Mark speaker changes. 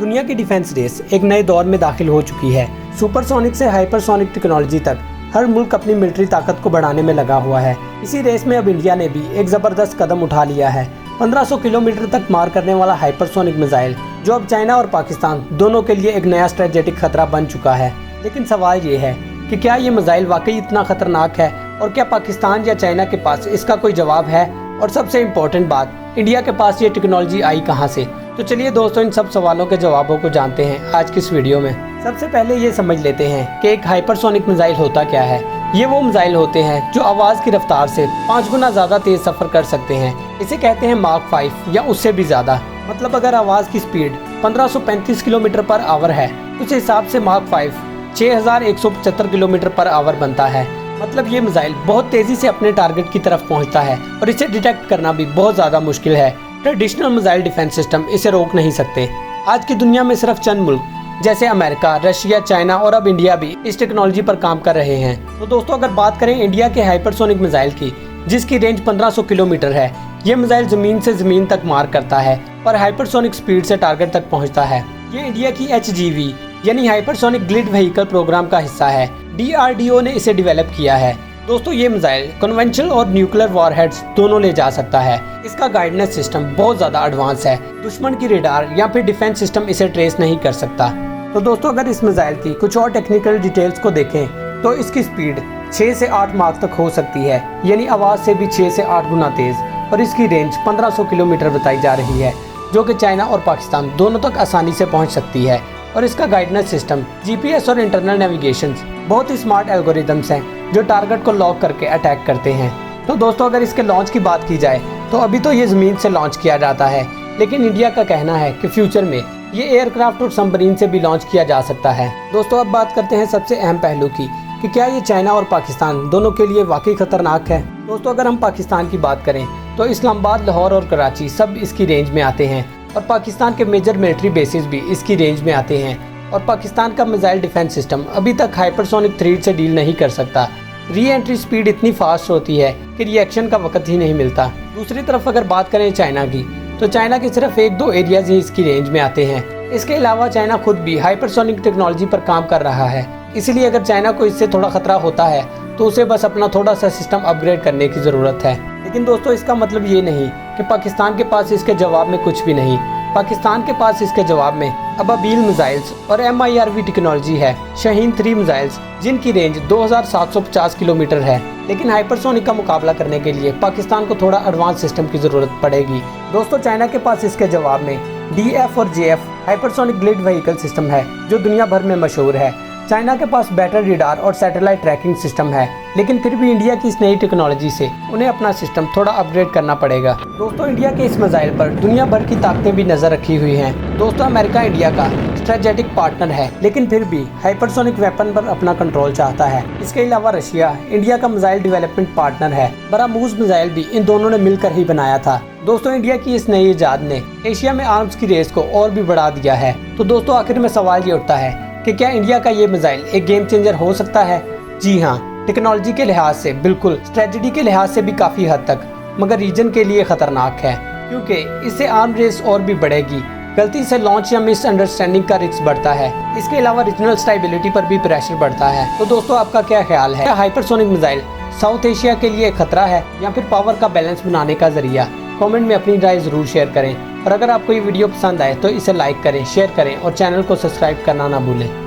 Speaker 1: दुनिया की defence race एक नए दौर में दाखिल हो चुकी है। सुपरसोनिक से हाइपरसोनिक टेक्नोलॉजी तक हर मुल्क अपनी मिलिट्री ताकत को बढ़ाने में लगा हुआ है। इसी रेस में अब इंडिया ने भी एक जबरदस्त कदम उठा लिया है। 1500 किलोमीटर तक मार करने वाला हाइपरसोनिक मिसाइल जो अब चाइना और पाकिस्तान दोनों के लिए एक नया स्ट्रेटेजिक खतरा बन चुका है। लेकिन सवाल ये है कि क्या ये मिसाइल वाकई इतना खतरनाक है और क्या पाकिस्तान या चाइना के पास इसका कोई जवाब है, और सबसे इम्पोर्टेंट बात, इंडिया के पास ये टेक्नोलॉजी आई कहां से। तो चलिए दोस्तों, इन सब सवालों के जवाबों को जानते हैं आज की इस वीडियो में। सबसे पहले ये समझ लेते हैं कि एक हाइपरसोनिक मिसाइल होता क्या है। ये वो मिसाइल होते हैं जो आवाज़ की रफ्तार से 5 गुना ज़्यादा तेज सफ़र कर सकते हैं। इसे कहते हैं माक 5 या उससे भी ज़्यादा। मतलब अगर आवाज़ की स्पीड 1535 किलोमीटर पर आवर है, उस हिसाब से माक 5 6175 किलोमीटर पर आवर बनता है। मतलब ये मिसाइल बहुत तेज़ी से अपने टारगेट की तरफ पहुंचता है और इसे डिटेक्ट करना भी बहुत ज़्यादा मुश्किल है। ट्रेडिशनल मिसाइल डिफेंस सिस्टम इसे रोक नहीं सकते। आज की दुनिया में सिर्फ चंद मुल्क जैसे अमेरिका, रशिया, चाइना और अब इंडिया भी इस टेक्नोलॉजी पर काम कर रहे हैं। तो दोस्तों, अगर बात करें इंडिया के हाइपरसोनिक मिसाइल की, जिसकी रेंज 1500 किलोमीटर है, ये मिसाइल जमीन से जमीन तक मार करता है और हाइपरसोनिक स्पीड से टारगेट तक पहुंचता है। ये इंडिया की HGV यानी हाइपरसोनिक ग्लिड व्हीकल प्रोग्राम का हिस्सा है। DRDO ने इसे डेवलप किया है। दोस्तों, ये मिसाइल कन्वेंशनल और न्यूक्लियर वॉरहेड्स दोनों ले जा सकता है। इसका गाइडेंस सिस्टम बहुत ज़्यादा एडवांस है। दुश्मन की रेडार या फिर डिफेंस सिस्टम इसे ट्रेस नहीं कर सकता। तो दोस्तों, अगर इस मिसाइल की कुछ और टेक्निकल डिटेल्स को देखें तो इसकी स्पीड 6 से 8 माक तक हो सकती है, यानी आवाज़ से भी 6 से 8 गुना तेज़। और इसकी रेंज 1500 किलोमीटर बताई जा रही है, जो कि चाइना और पाकिस्तान दोनों तक आसानी से पहुंच सकती है। और इसका गाइडेंस सिस्टम, GPS और इंटरनल नेविगेशन बहुत ही स्मार्ट एल्गोरिदम्स हैं जो टारगेट को लॉक करके अटैक करते हैं। तो दोस्तों, अगर इसके लॉन्च की बात की जाए तो अभी तो ये ज़मीन से लॉन्च किया जाता है, लेकिन इंडिया का कहना है कि फ्यूचर में ये एयरक्राफ्ट और सबमरीन से भी लॉन्च किया जा सकता है। दोस्तों, अब बात करते हैं सबसे अहम पहलू की कि क्या ये चाइना और पाकिस्तान दोनों के लिए वाकई खतरनाक है। दोस्तों, अगर हम पाकिस्तान की बात करें तो इस्लामाबाद, लाहौर और कराची सब इसकी रेंज में आते हैं और पाकिस्तान के मेजर मिलिट्री बेसिस भी इसकी रेंज में आते हैं। और पाकिस्तान का मिसाइल डिफेंस सिस्टम अभी तक हाइपरसोनिक थ्रेट से डील नहीं कर सकता। री एंट्री स्पीड इतनी फास्ट होती है कि रिएक्शन का वक्त ही नहीं मिलता। दूसरी तरफ अगर बात करें चाइना की, तो चाइना के सिर्फ 1-2 एरियाज ही इसकी रेंज में आते हैं। इसके अलावा चाइना खुद भी हाइपरसोनिक टेक्नोलॉजी पर काम कर रहा है। इसलिए अगर चाइना को इससे थोड़ा खतरा होता है तो उसे बस अपना थोड़ा सा सिस्टम अपग्रेड करने की ज़रूरत है। लेकिन दोस्तों, इसका मतलब ये नहीं कि पाकिस्तान के पास इसके जवाब में कुछ भी नहीं। पाकिस्तान के पास इसके जवाब में अबाबील मिसाइल्स और MIRV टेक्नोलॉजी है, शाहीन 3 मिसाइल्स जिनकी रेंज 2750 किलोमीटर है। लेकिन हाइपरसोनिक का मुकाबला करने के लिए पाकिस्तान को थोड़ा एडवांस सिस्टम की ज़रूरत पड़ेगी। दोस्तों, चाइना के पास इसके जवाब में DF और JF हाइपरसोनिक ग्लिड व्हीकल सिस्टम है जो दुनिया भर में मशहूर है। चाइना के पास बेटर रेडार और सैटेलाइट ट्रैकिंग सिस्टम है, लेकिन फिर भी इंडिया की इस नई टेक्नोलॉजी से उन्हें अपना सिस्टम थोड़ा अपग्रेड करना पड़ेगा। दोस्तों, इंडिया के इस मिसाइल पर दुनिया भर की ताकतें भी नजर रखी हुई हैं। दोस्तों, अमेरिका इंडिया का स्ट्रेटेजिक पार्टनर है, लेकिन फिर भी हाइपरसोनिक वेपन पर अपना कंट्रोल चाहता है। इसके अलावा रशिया इंडिया का मिसाइल डेवलपमेंट पार्टनर है। ब्रह्मोस मिसाइल भी इन दोनों ने मिलकर ही बनाया था। दोस्तों, इंडिया की इस नई इजाद ने एशिया में आर्म्स की रेस को और भी बढ़ा दिया है। तो दोस्तों, आखिर में सवाल ये उठता है कि क्या इंडिया का ये मिसाइल एक गेम चेंजर हो सकता है। जी हाँ, टेक्नोलॉजी के लिहाज से बिल्कुल, स्ट्रेटजी के लिहाज से भी काफ़ी हद तक, मगर रीजन के लिए खतरनाक है, क्योंकि इससे आर्म रेस और भी बढ़ेगी। गलती से लॉन्च या मिसअंडरस्टैंडिंग का रिस्क बढ़ता है। इसके अलावा रीजनल स्टेबिलिटी पर भी प्रेशर बढ़ता है। तो दोस्तों, आपका क्या ख्याल है? क्या हाइपरसोनिक मिसाइल साउथ एशिया के लिए खतरा है या फिर पावर का बैलेंस बनाने का जरिया? कमेंट में अपनी राय ज़रूर शेयर करें। और अगर आपको ये वीडियो पसंद आए तो इसे लाइक करें, शेयर करें और चैनल को सब्सक्राइब करना ना भूलें।